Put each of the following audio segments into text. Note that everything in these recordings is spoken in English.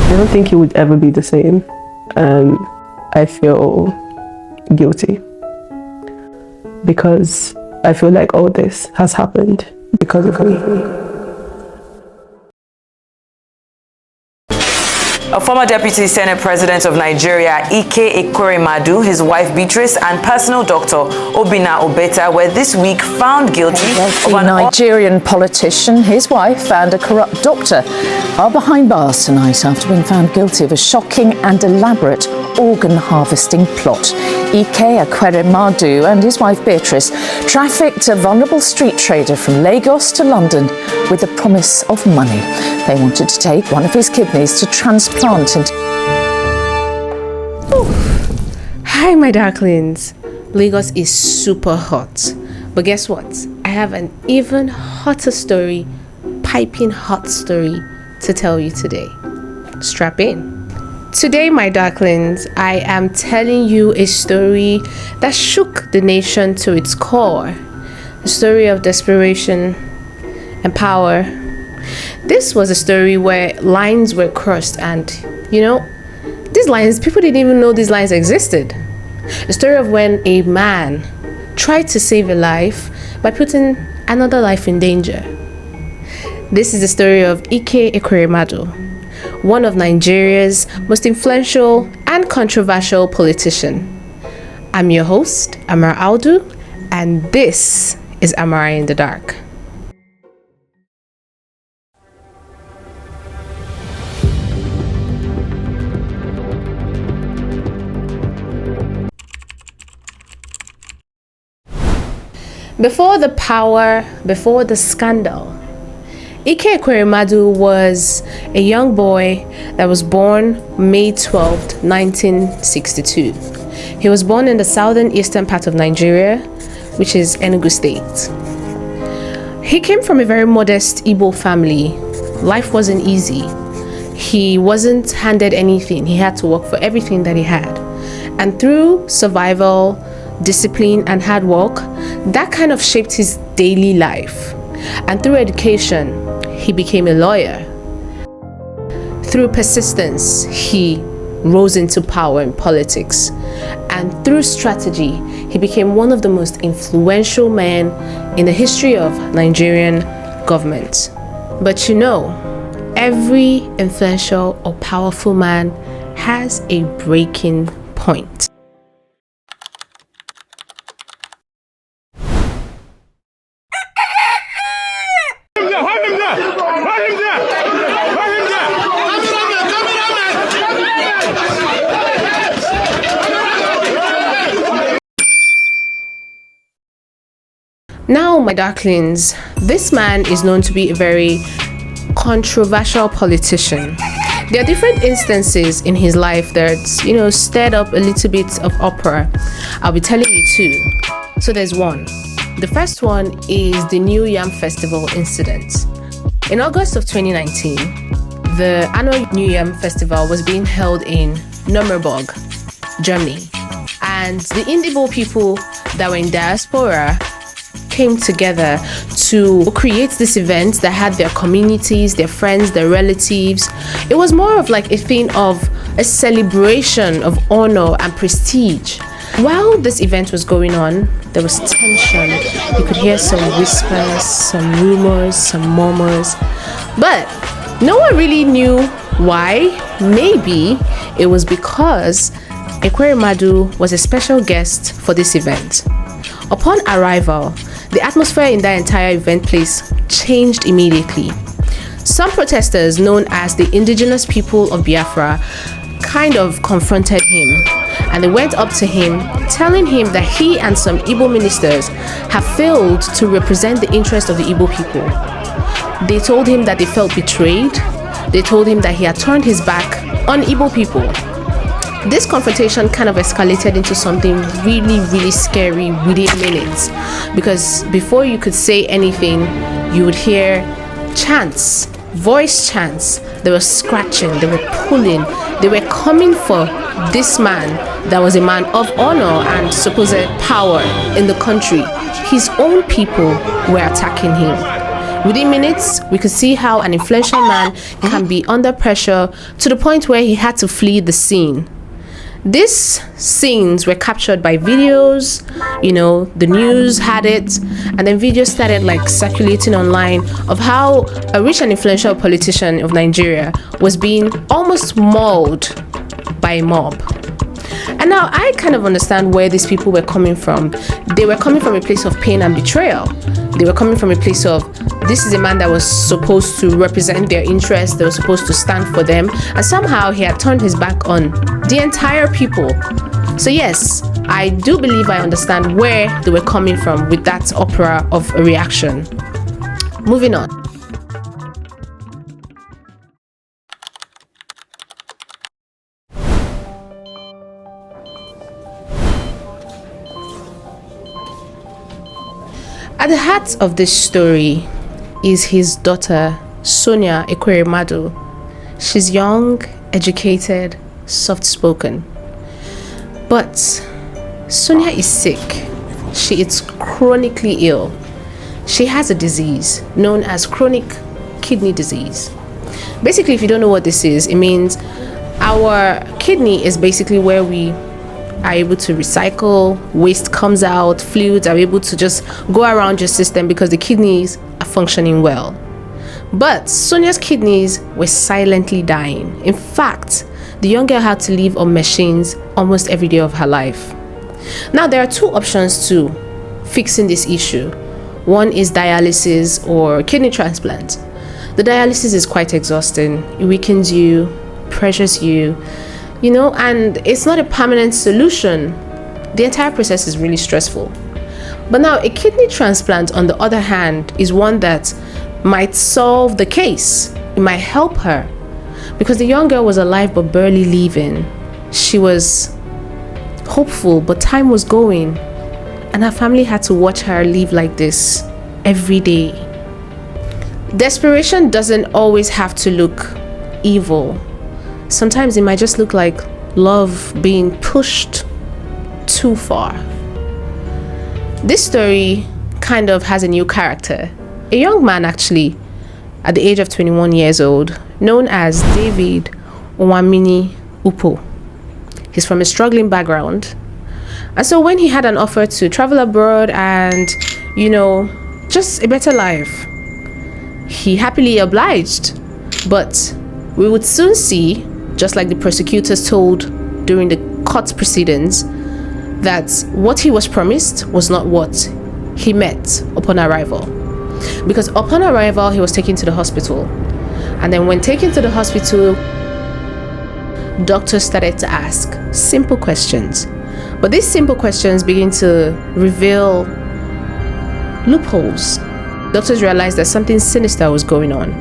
I don't think it would ever be the same. I feel guilty because I feel like all this has happened because of me. A former Deputy Senate President of Nigeria, Ekweremadu, his wife Beatrice, and personal doctor Obinna Obeta were this week found guilty of a Nigerian politician, his wife, and a corrupt doctor are behind bars tonight after being found guilty of a shocking and elaborate organ harvesting plot. Ekweremadu and his wife Beatrice trafficked a vulnerable street trader from Lagos to London with the promise of money. They wanted to take one of his kidneys to transplant into... Hi, my darklings. Lagos is super hot. But guess what? I have an even hotter story, piping hot story to tell you today. Strap in. Today, my darklings, I am telling you a story that shook the nation to its core. A story of desperation and power. This was a story where lines were crossed and, these lines, people didn't even know these lines existed. A story of when a man tried to save a life by putting another life in danger. This is the story of Ekweremadu, one of Nigeria's most influential and controversial politicians. I'm your host, Amara, and this is Amara in the Dark. Before the power, before the scandal, Ekweremadu was a young boy that was born May 12th, 1962. He was born in the southern eastern part of Nigeria, which is Enugu State. He came from a very modest Igbo family. Life wasn't easy. He wasn't handed anything. He had to work for everything that he had. And through survival, discipline, and hard work, that kind of shaped his daily life. And through education, he became a lawyer. Through persistence, he rose into power in politics. And through strategy, he became one of the most influential men in the history of Nigerian government. But every influential or powerful man has a breaking point. Now, my darklings, this man is known to be a very controversial politician. There are different instances in his life that, stirred up a little bit of uproar. I'll be telling you two. So there's one. The first one is the New Yam Festival incident. In August of 2019, the annual New Yam Festival was being held in Nuremberg, Germany. And the Indigo people that were in diaspora came together to create this event that had their communities, their friends, their relatives. It was more of like a thing of a celebration of honor and prestige. While this event was going on, there was tension. You could hear some whispers, some rumors, some murmurs, but no one really knew why. Maybe it was because Ekweremadu was a special guest for this event. Upon arrival, the atmosphere in that entire event place changed immediately. Some protesters, known as the indigenous people of Biafra, kind of confronted him, and they went up to him, telling him that he and some Igbo ministers have failed to represent the interest of the Igbo people. They told him that they felt betrayed. They told him that he had turned his back on Igbo people. This confrontation kind of escalated into something really, really scary within minutes, because before you could say anything, you would hear chants, voice chants. They were scratching, they were pulling, they were coming for this man that was a man of honor and supposed power in the country. His own people were attacking him. Within minutes, we could see how an influential man can be under pressure to the point where he had to flee the scene. These scenes were captured by videos, the news had it, and then videos started circulating online of how a rich and influential politician of Nigeria was being almost mauled by a mob. And now I kind of understand where these people were coming from. They were coming from a place of pain and betrayal. They were coming from a place of, this is a man that was supposed to represent their interests, they were supposed to stand for them, and somehow he had turned his back on the entire people. So yes, I do believe I understand where they were coming from with that opera of a reaction. Moving on. At the heart of this story is his daughter, Sonia Ekweremadu. She's young, educated, soft-spoken. But Sonia is sick. She is chronically ill. She has a disease known as chronic kidney disease. Basically, if you don't know what this is, it means our kidney is basically where we are able to recycle, waste comes out, fluids are able to just go around your system because the kidneys are functioning well. But Sonia's kidneys were silently dying. In fact, the young girl had to live on machines almost every day of her life. Now, there are two options to fixing this issue. One is dialysis or kidney transplant. The dialysis is quite exhausting. It weakens you, pressures you, and it's not a permanent solution. The entire process is really stressful. But now a kidney transplant, on the other hand, is one that might solve the case. It might help her, because the young girl was alive but barely living. She was hopeful, but time was going, and her family had to watch her live like this every day. Desperation doesn't always have to look evil. Sometimes it might just look like love being pushed too far. This story kind of has a new character. A young man, actually, at the age of 21 years old, known as David Owamini Upo. He's from a struggling background. And so when he had an offer to travel abroad and, just a better life, he happily obliged. But we would soon see, just like the prosecutors told during the court proceedings, that what he was promised was not what he met upon arrival. Because upon arrival, he was taken to the hospital. And then when taken to the hospital, doctors started to ask simple questions. But these simple questions begin to reveal loopholes. Doctors realized that something sinister was going on,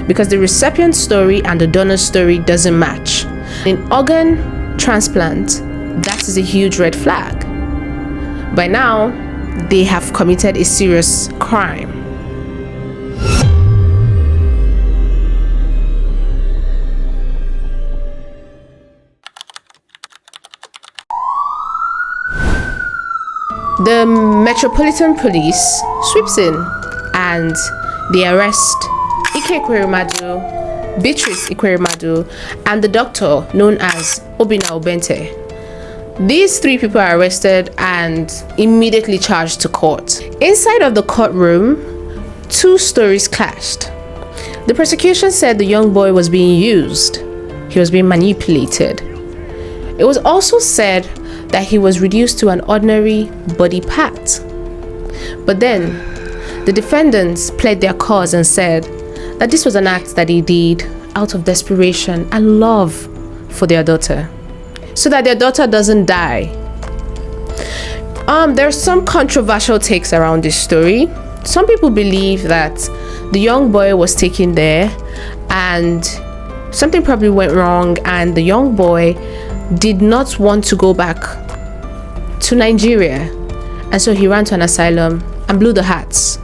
because the recipient story and the donor story doesn't match. In organ transplant, that is a huge red flag. By now, they have committed a serious crime. The Metropolitan Police sweeps in and they arrest Ekweremadu, Beatrice Ekweremadu, and the doctor known as Obina Obente. These three people are arrested and immediately charged to court. Inside of the courtroom, two stories clashed. The prosecution said the young boy was being used. He was being manipulated. It was also said that he was reduced to an ordinary body part. But then, the defendants pled their cause and said that this was an act that he did out of desperation and love for their daughter, so that their daughter doesn't die. There are some controversial takes around this story. Some people believe that the young boy was taken there and something probably went wrong, and the young boy did not want to go back to Nigeria, and so he ran to an asylum and blew the hearts,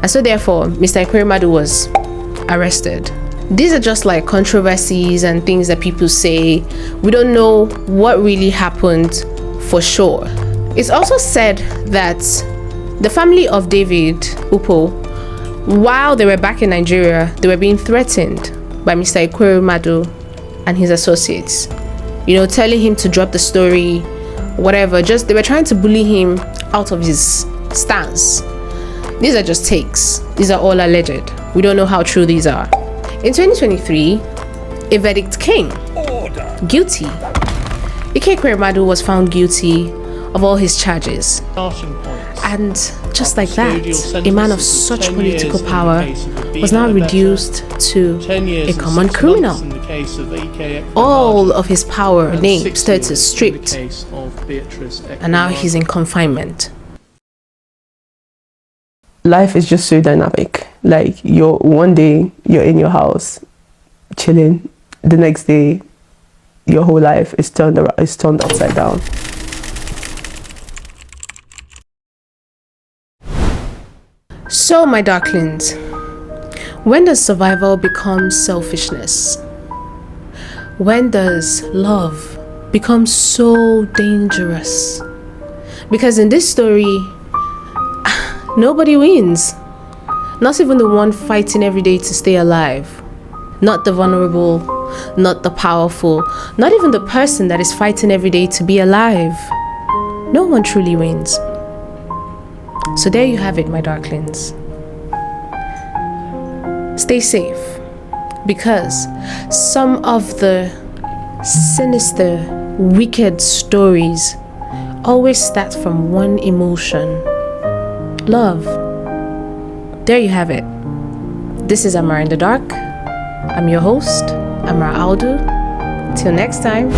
and so therefore Mr. Ekweremadu was arrested. These are just like controversies and things that people say. We don't know what really happened for sure. It's also said that the family of David Upo While they were back in Nigeria, they were being threatened by Mr. Ekweremadu and his associates. You know, telling him to drop the story, whatever. Just they were trying to bully him out of his stance. These are just takes. These are all alleged. We don't know how true these are. In 2023, a verdict came. Guilty. Ekweremadu was found guilty of all his charges. And just like that, a man of such political power was now reduced to a common criminal. All of his power and name status stripped, and now he's in confinement. Life is just so dynamic. Like, one day you're in your house chilling, the next day your whole life is turned upside down. So, my darklings, when does survival become selfishness? When does love become so dangerous? Because in this story, nobody wins. Not even the one fighting every day to stay alive. Not the vulnerable, not the powerful, not even the person that is fighting every day to be alive. No one truly wins. So there you have it, my darklings. Stay safe, because some of the sinister, wicked stories always start from one emotion: love. There you have it. This is Amara in the Dark. I'm your host, Amara Aldu. Till next time.